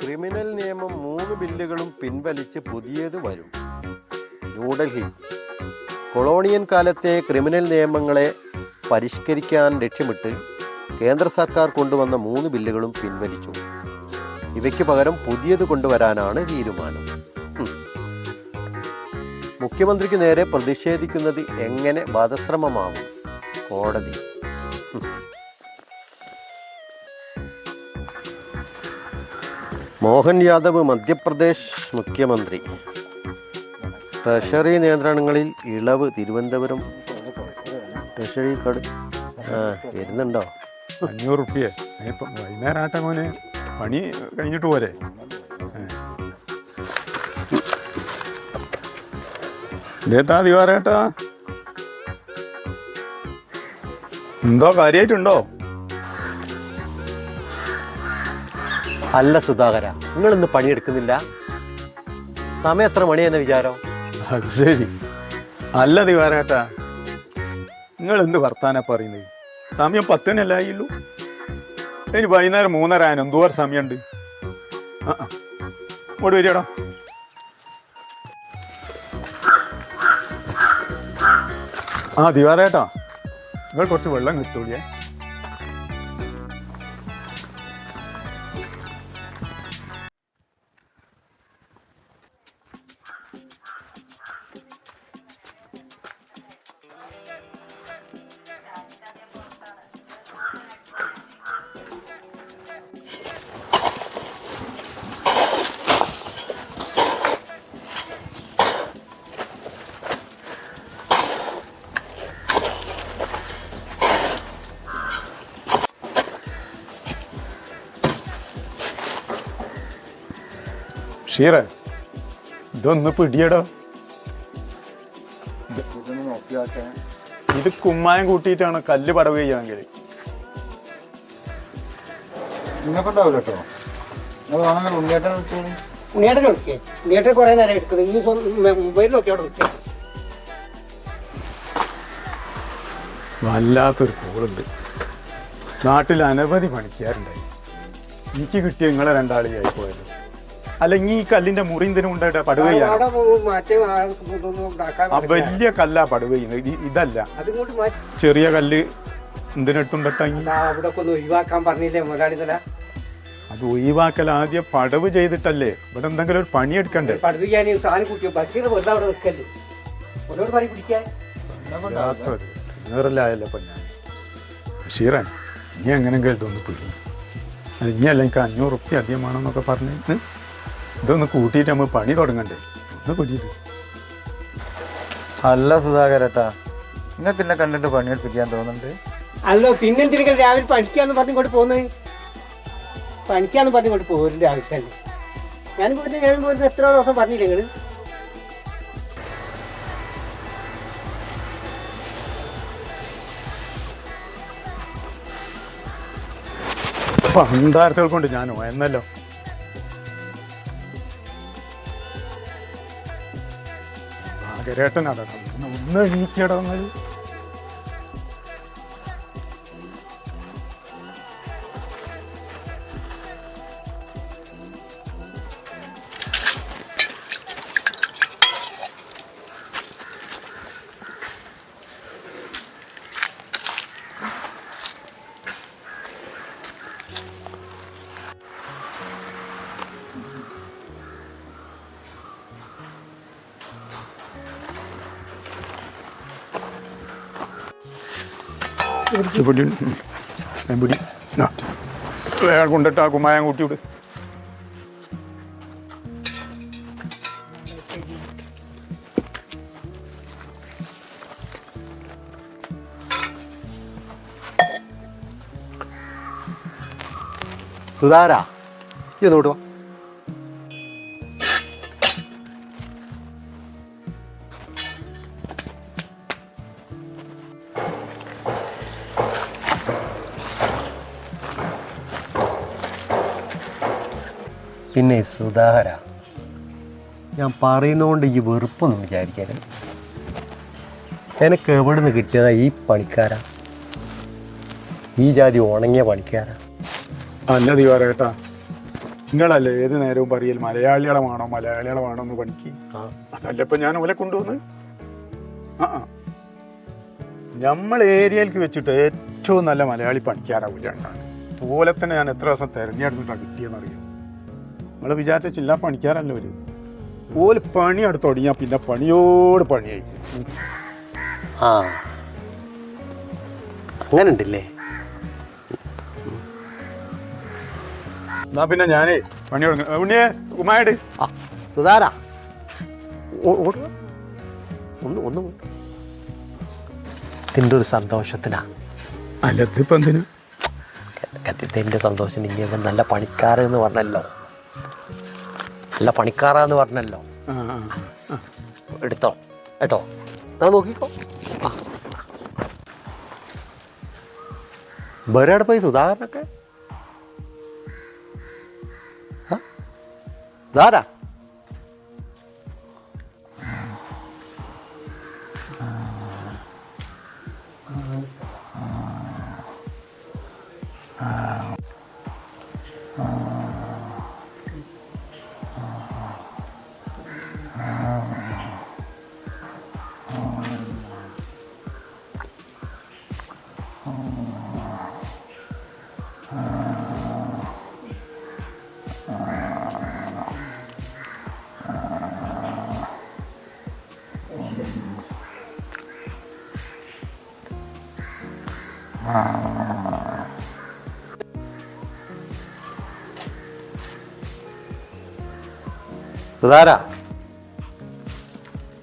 Criminal നിയമം 3 ബില്ലുകളും പിൻവലിച്ച് പുതിയത് വരും. ന്യൂഡൽഹി. കൊളോണിയൽ കാലത്തെ ക്രിമിനൽ നിയമങ്ങളെ പരിഷ്കരിക്കാൻ ലക്ഷ്യമിട്ട് കേന്ദ്ര സർക്കാർ കൊണ്ടുവന്ന 3 ബില്ലുകളും പിൻവലിച്ചു. ഇവയ്ക്ക് പകരം പുതിയത് കൊണ്ടുവരാനാണ് തീരുമാനം. മുഖ്യമന്ത്രിക്ക് നേരെ പ്രതിഷേധിക്കുന്നത് എങ്ങനെ വധശ്രമമാവും? കോടതി. മോഹൻ യാദവ് മധ്യപ്രദേശ് മുഖ്യമന്ത്രി. ട്രഷറി നിയന്ത്രണങ്ങളിൽ ഇളവ്. തിരുവനന്തപുരം ട്രഷറി വരുന്നുണ്ടോ? 500 റുപ്യ ഇപ്പം വൈകുന്നേരം ആട്ടെ മോനെ, പണി കഴിഞ്ഞിട്ട് പോരെ. ഇതേത്താ ദിവാരേട്ടാ, എന്തോ കാര്യമായിട്ടുണ്ടോ? അല്ല സുധാകര, നിങ്ങളിന്ന് പണിയെടുക്കുന്നില്ല? സമയം എത്ര മണിയെന്ന വിചാരം? അത് ശരി. അല്ല ദിവാരേട്ടാ, നിങ്ങൾ എന്ത് വർത്താനാ പറയുന്നത്? സമയം 10 മണിയല്ലേ ആയുള്ളൂ. ഇനി വൈകുന്നേരം 3:30 ആയാലും എന്തോരം സമയമുണ്ട്. ഇങ്ങോട്ട് വരികടാ. ദിവാരേട്ടാ, നിങ്ങൾ കുറച്ച് വെള്ളം കിട്ടൂലേ? ഷീറ, ഇതൊന്ന് പിടിയടോ. ഇത് കുമ്മായം കൂട്ടിയിട്ടാണ് കല്ല് പടവ് ചെയ്യാമെങ്കിൽ. വല്ലാത്തൊരു കോളുണ്ട്. നാട്ടിൽ അനവധി പണിക്കാരുണ്ടായി. എനിക്ക് കിട്ടിയ നിങ്ങളെ 2 ആളിയായി പോയത്. അല്ലെങ്കിൽ ഈ കല്ലിന്റെ മുറിന്തിനും ഉണ്ടായിട്ട് പടുവ ചെയ്യാണ്. വലിയ കല്ലാ പടുവ ചെയ്യുന്നത്, ഇതല്ല. ചെറിയ കല്ല് ഒഴിവാക്കാൻ പറഞ്ഞില്ലേ മുതലാളി? അത് ഒഴിവാക്കൽ ആദ്യം പടവ് ചെയ്തിട്ടല്ലേ ഇവിടെ എന്തെങ്കിലും ഒരു പണിയെടുക്കണ്ടേ? നേറിലായല്ലോ ഇപ്പൊ ഞാൻ. ഷീറാൻ, ഇനി എങ്ങനെങ്കിലും ഇതൊന്ന് പിടി. അത് ഇനിയല്ല, എനിക്ക് 500 റുപ്യ അധികമാണെന്നൊക്കെ പറഞ്ഞ് ഇതൊന്ന് കൂട്ടിയിട്ട് നമ്മൾ പണി തുടങ്ങണ്ടേ? ഒന്ന് പിടിയത്. അല്ല സുധാകരട്ടാ, നിങ്ങൾ പിന്നെ കണ്ടിട്ട് പണിയെടുപ്പിക്കാൻ തോന്നുന്നുണ്ട്. അല്ലോ, പിന്നെ എന്തിനാ രാവിലെ പഠിക്കാന്ന് പറഞ്ഞിങ്ങോട്ട് പോകുന്നത്? പണിക്കാന്ന് പറഞ്ഞിങ്ങോട്ട് പോരും രാവിലെ തന്നെ. ഞാൻ പോയിട്ട് എത്ര ദിവസം പറഞ്ഞില്ല നിങ്ങള്? പണ്ടാരത്തുകൾ കൊണ്ട് ഞാനോ എന്നല്ലോ. ഭാഗരേട്ടനാണ് ഒന്ന് എണീക്കടങ്ങൾ. വേഗം കൊണ്ടിട്ട് ആ കുമ്മായം കൂട്ടിവിട്. സുധാര, ഇതൊന്നുകൂടുവാ. പിന്നെ സുധാകര, ഞാൻ പറയുന്നതുകൊണ്ട് ഈ വെറുപ്പൊന്നും വിചാരിക്കാൻ. എനിക്ക് എവിടെ നിന്ന് കിട്ടിയതാ ഈ പണിക്കാരാ? ഈ ജാതി ഉണങ്ങിയ പണിക്കാരാ. അല്ല ദിവാരേട്ടാ, നിങ്ങളല്ലേ ഏത് നേരവും പറയൽ മലയാളികളെ വേണോ എന്ന് പണിക്ക്. ആ അതല്ല ഇപ്പൊ ഞാൻ ഓലെ കൊണ്ടുവന്ന്. നമ്മൾ ഏരിയയിലേക്ക് വെച്ചിട്ട് ഏറ്റവും നല്ല മലയാളി പണിക്കാരാവില്ല ഉണ്ടാകും. അതുപോലെ തന്നെ ഞാൻ എത്ര ദിവസം തിരഞ്ഞെടുത്തിട്ടാണ് കിട്ടിയെന്നറിയാം. നമ്മൾ വിചാരിച്ച ചില്ല പണിക്കാരല്ലോ ഒരു ഓല് പണി അടുത്ത് തുടങ്ങിയാൽ പിന്നെ പണിയോട് പണിയായി. ആ അങ്ങനെ ഉണ്ടല്ലേ. എന്നാ പിന്നെ ഞാനേ പണി തുടങ്ങ ഉണ്ണിയെ ഉമായിട്ട് ആ സുധാര ഒന്ന് ഇതിൻ്റെ ഒരു സന്തോഷത്തിനാ. അല്ല ഇതിപ്പോ എന്തിനു കത്തിൻ്റെ സന്തോഷം. ഇങ്ങനെ നല്ല പണിക്കാരെന്ന് പറഞ്ഞല്ലോ, നല്ല പണിക്കാറാന്ന് പറഞ്ഞല്ലോ. എടുത്തോ കേട്ടോ, ഞാൻ നോക്കിക്കോ. ആ വേറെ പോയി സുധാകരനൊക്കെ ധാരാ സുധാരാ,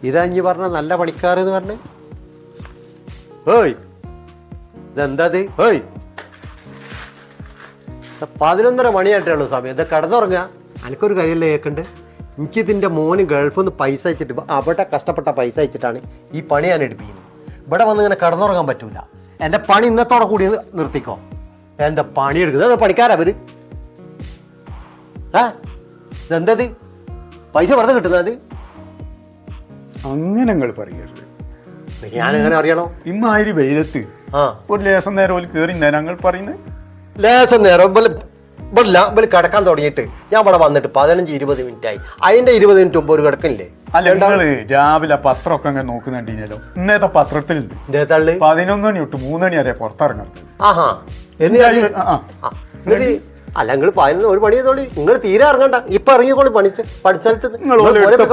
ഇതാ ഇഞ്ഞി പറഞ്ഞ നല്ല പണിക്കാരെന്ന് പറഞ്ഞേ. ഓയ് ഇതെന്താത്? ഓയ് 11:30 മണിയായിട്ടേ ഉള്ളൂ സമയം. ഇത് കിടന്നുറങ്ങുക. എനിക്കൊരു കാര്യമല്ലേ കേൾക്കണ്ട്. എനിക്കിതിൻ്റെ മോന് ഗൾഫിൽ നിന്ന് പൈസ അയച്ചിട്ട് അവിടെ കഷ്ടപ്പെട്ട പൈസ അയച്ചിട്ടാണ് ഈ പണി ഞാൻ എടുപ്പിക്കുന്നത്. ഇവിടെ വന്ന് ഇങ്ങനെ കിടന്നുറങ്ങാൻ പറ്റൂല. എൻ്റെ പണി ഇന്നത്തോടെ കൂടി നിർത്തിക്കോ. എന്താ പണി എടുക്കുന്നത്? പണിക്കാരാ അവര്. ഇതെന്തത്? പൈസ വെറുതെ കിട്ടുന്നത്? അങ്ങനെ നിങ്ങൾ പറയരുത്. ഞാനെങ്ങനെ അറിയണോ? ഇമ്മാതിരി വെയിലത്ത് ഒരു ലേസം നേരം ഒരു കയറി ഞങ്ങൾ പറയുന്നത്. ലേസം നേരം ഇവിടെ കിടക്കാൻ തുടങ്ങിയിട്ട് ഞാൻ ഇവിടെ വന്നിട്ട് 15-20 മിനിറ്റ് ആയി. അതിന്റെ 20 മിനിറ്റ് മുമ്പ് ഒരു കിടക്കണില്ലേ? അല്ല നിങ്ങള് രാവിലെ പത്രമൊക്കെ അങ്ങനെ നോക്കുന്നുണ്ടല്ലോ. ഇന്നത്തെ പത്രത്തിലുണ്ട് 11 മണി തൊട്ട് 3 മണി വരെ പുറത്തിറങ്ങരുത്. ആഹാ അല്ല നിങ്ങൾ 11 മണി ചെയ്തോളി. നിങ്ങൾ തീരെ ഇറങ്ങണ്ട. ഇപ്പൊ ഇറങ്ങിക്കോളി. പഠിച്ചാലത്ത്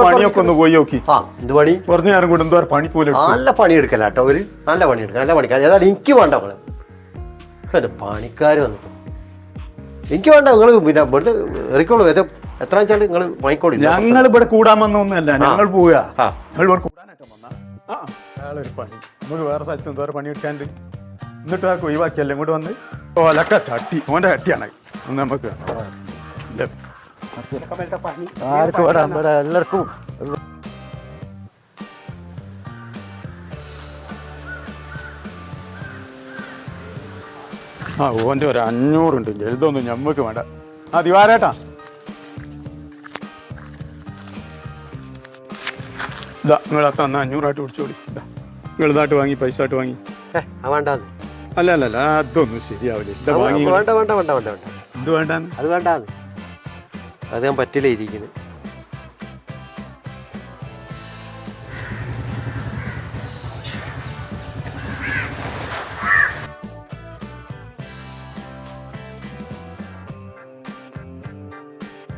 പണിയൊക്കെ ഒന്ന് പോയി നോക്കി. എന്ത് പണി? കുറഞ്ഞ നേരം കൊണ്ട് എന്തോ പണി പോലെ നല്ല പണി എടുക്കല കേട്ടോ അവര്. നല്ല പണി എടുക്കുക. നല്ല പണിക്കാർ. ഏതായാലും എനിക്ക് വേണ്ട. നിങ്ങള് പണിക്കാർ വന്നു എനിക്ക് വേണ്ട. നിങ്ങൾ പിന്നെ ഇവിടുത്തെ ഇറക്കോളൂ. എത്ര വെച്ചാൽ നിങ്ങൾ വാങ്ങിക്കോളി. ഞങ്ങൾ ഇവിടെ കൂടാൻ വന്നൊന്നുമല്ല. ഞങ്ങൾ പോവുക. ഞങ്ങൾ ഇവിടെ കൂടാനായിട്ട് വന്നാ അയാളൊരു പണി നമുക്ക് വേറെ സ്ഥലത്ത് എന്തോ പണി എടുക്കാണ്ട് എന്നിട്ട് ആ ഒഴിവാക്കിയല്ലേ ഇങ്ങോട്ട് വന്ന്. ഓലൊക്കെ ചട്ടി ഓൻ്റെ ചട്ടിയാണ് ഒന്ന് നമുക്ക് എല്ലാവർക്കും ഓൻ്റെ ഒരു 500 ഉണ്ട്. എഴുതൊന്നും ഞമ്മക്ക് വേണ്ട. ദിവാരേട്ടാ ഇതാ നിങ്ങളത്ത അന്ന് 500 പിടിച്ചോളി. ഇതാ നിങ്ങൾ ഇതായിട്ട് വാങ്ങി പൈസ ആയിട്ട് വാങ്ങി. വേണ്ട. അല്ല അതൊന്നും ശരിയാവില്ല. വേണ്ട വേണ്ട വേണ്ട വേണ്ട വേണ്ട. എന്ത് വേണ്ടാന്ന്? അത് വേണ്ടാന്ന്. അത് ഞാൻ പറ്റില്ല ഇരിക്കുന്നത്.